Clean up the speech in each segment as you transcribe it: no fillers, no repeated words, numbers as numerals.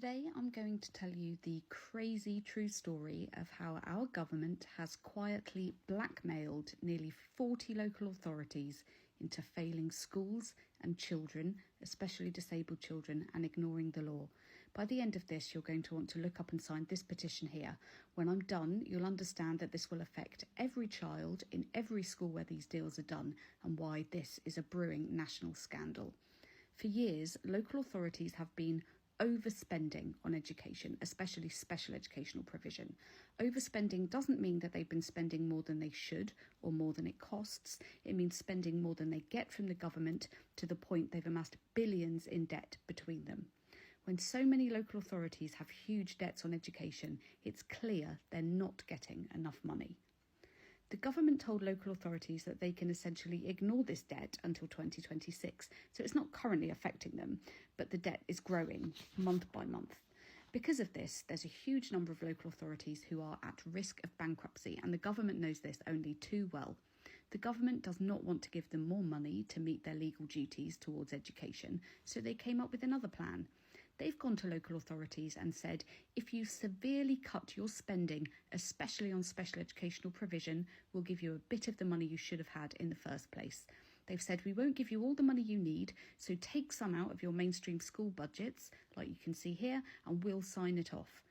Today I'm going to tell you the crazy true story of how our government has quietly blackmailed nearly 40 local authorities into failing schools and children, especially disabled children, and ignoring the law. By the end of this, you're going to want to look up and sign this petition here. When I'm done, you'll understand that this will affect every child in every school where these deals are done and why this is a brewing national scandal. For years, local authorities have been overspending on education, especially special educational provision. Overspending doesn't mean that they've been spending more than they should or more than it costs. It means spending more than they get from the government to the point they've amassed billions in debt between them. When so many local authorities have huge debts on education, it's clear they're not getting enough money. The government told local authorities that they can essentially ignore this debt until 2026, so it's not currently affecting them, but the debt is growing month by month. Because of this, there's a huge number of local authorities who are at risk of bankruptcy, and the government knows this only too well. The government does not want to give them more money to meet their legal duties towards education, so they came up with another plan. They've gone to local authorities and said, if you severely cut your spending, especially on special educational provision, we'll give you a bit of the money you should have had in the first place. They've said, we won't give you all the money you need, so take some out of your mainstream school budgets, like you can see here, and we'll sign it off.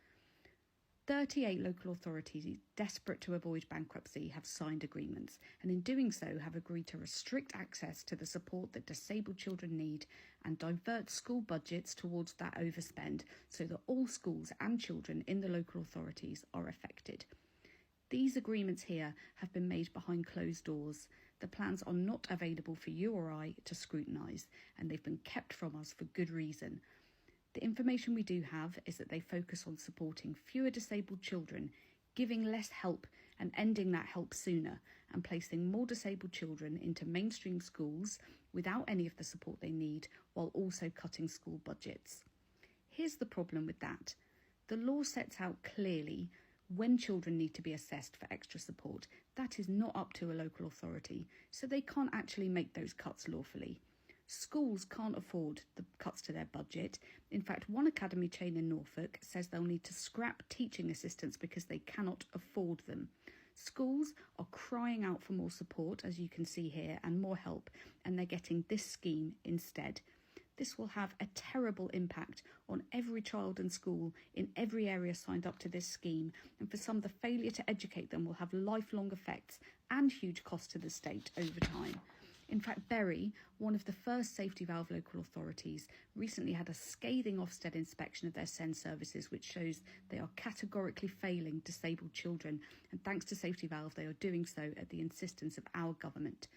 38 local authorities, desperate to avoid bankruptcy, have signed agreements, and in doing so have agreed to restrict access to the support that disabled children need and divert school budgets towards that overspend so that all schools and children in the local authorities are affected. These agreements here have been made behind closed doors. The plans are not available for you or I to scrutinise, and they've been kept from us for good reason. The information we do have is that they focus on supporting fewer disabled children, giving less help and ending that help sooner, and placing more disabled children into mainstream schools without any of the support they need, while also cutting school budgets. Here's the problem with that. The law sets out clearly when children need to be assessed for extra support. That is not up to a local authority, so they can't actually make those cuts lawfully. Schools can't afford the cuts to their budget. In fact, one academy chain in Norfolk says they'll need to scrap teaching assistants because they cannot afford them. Schools are crying out for more support, as you can see here, and more help, and they're getting this scheme instead. This will have a terrible impact on every child and school in every area signed up to this scheme, and for some, the failure to educate them will have lifelong effects and huge costs to the state over time. In fact, Bury, one of the first safety valve local authorities, recently had a scathing Ofsted inspection of their SEND services, which shows they are categorically failing disabled children, and thanks to safety valve, they are doing so at the insistence of our government.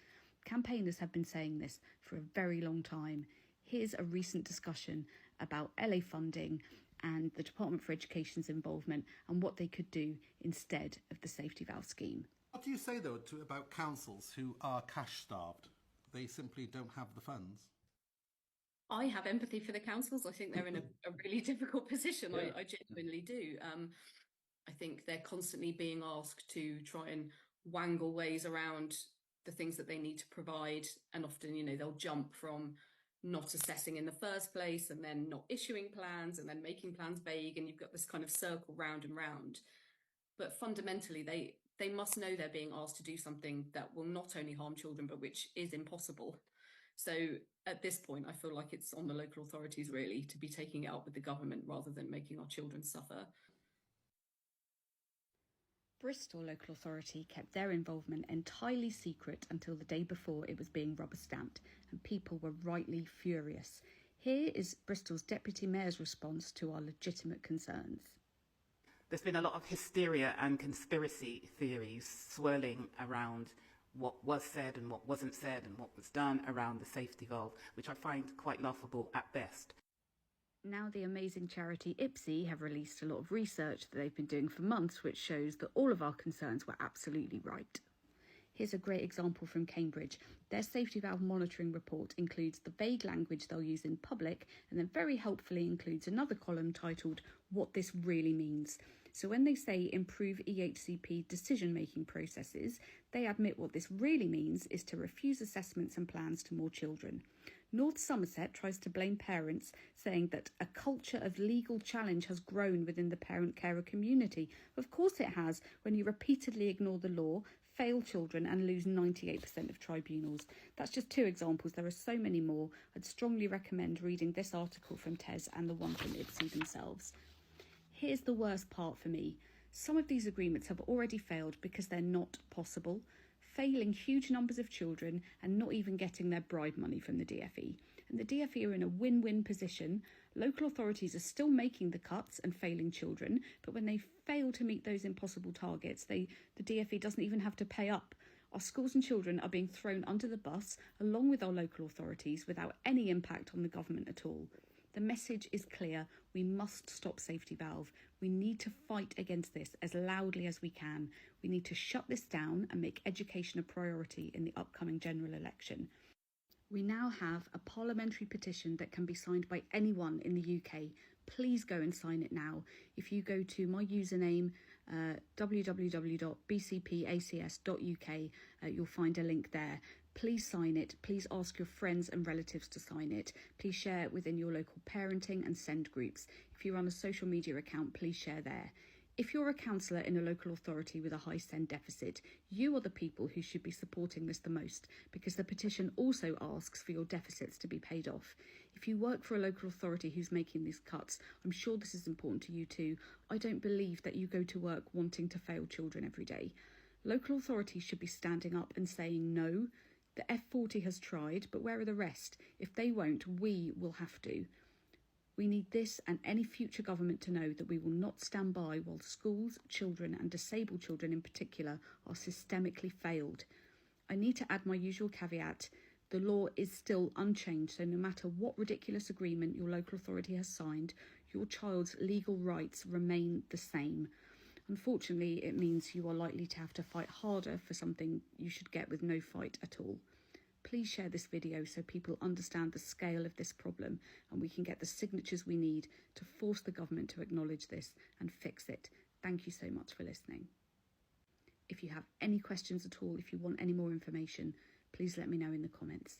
Campaigners have been saying this for a very long time. Here's a recent discussion about LA funding and the Department for Education's involvement and what they could do instead of the safety valve scheme. What do you say, though, about councils who are cash-starved? They simply don't have the funds. I have empathy for the councils. I think they're in a really difficult position. Yeah. I genuinely do. I think they're constantly being asked to try and wangle ways around the things that they need to provide. And often, they'll jump from not assessing in the first place and then not issuing plans and then making plans vague. And you've got this kind of circle round and round. But fundamentally, they must know they're being asked to do something that will not only harm children, but which is impossible. So at this point, I feel like it's on the local authorities really to be taking it up with the government rather than making our children suffer. Bristol Local Authority kept their involvement entirely secret until the day before it was being rubber stamped, and people were rightly furious. Here is Bristol's Deputy Mayor's response to our legitimate concerns. There's been a lot of hysteria and conspiracy theories swirling around what was said and what wasn't said and what was done around the safety valve, which I find quite laughable at best. Now the amazing charity IPSI have released a lot of research that they've been doing for months, which shows that all of our concerns were absolutely right. Here's a great example from Cambridge. Their safety valve monitoring report includes the vague language they'll use in public, and then very helpfully includes another column titled "What this really means." So when they say improve EHCP decision-making processes, they admit what this really means is to refuse assessments and plans to more children. North Somerset tries to blame parents, saying that a culture of legal challenge has grown within the parent-carer community. Of course it has, when you repeatedly ignore the law, fail children and lose 98% of tribunals. That's just 2 examples. There are so many more. I'd strongly recommend reading this article from TES and the one from IPSI themselves. Here's the worst part for me. Some of these agreements have already failed because they're not possible, failing huge numbers of children and not even getting their bribe money from the DfE. And the DfE are in a win-win position. Local authorities are still making the cuts and failing children, but when they fail to meet those impossible targets, the DfE doesn't even have to pay up. Our schools and children are being thrown under the bus along with our local authorities without any impact on the government at all. The message is clear. We must stop safety valve. We need to fight against this as loudly as we can. We need to shut this down and make education a priority in the upcoming general election. We now have a parliamentary petition that can be signed by anyone in the UK. Please go and sign it now. If you go to my username, www.bcpacs.uk, you'll find a link there. Please sign it. Please ask your friends and relatives to sign it. Please share it within your local parenting and send groups. If you run a social media account, please share there. If you're a councillor in a local authority with a high SEND deficit, you are the people who should be supporting this the most, because the petition also asks for your deficits to be paid off. If you work for a local authority who's making these cuts, I'm sure this is important to you too. I don't believe that you go to work wanting to fail children every day. Local authorities should be standing up and saying no. The F40 has tried, but where are the rest? If they won't, we will have to. We need this and any future government to know that we will not stand by while schools, children and disabled children in particular are systemically failed. I need to add my usual caveat. The law is still unchanged, so no matter what ridiculous agreement your local authority has signed, your child's legal rights remain the same. Unfortunately, it means you are likely to have to fight harder for something you should get with no fight at all. Please share this video so people understand the scale of this problem and we can get the signatures we need to force the government to acknowledge this and fix it. Thank you so much for listening. If you have any questions at all, if you want any more information, please let me know in the comments.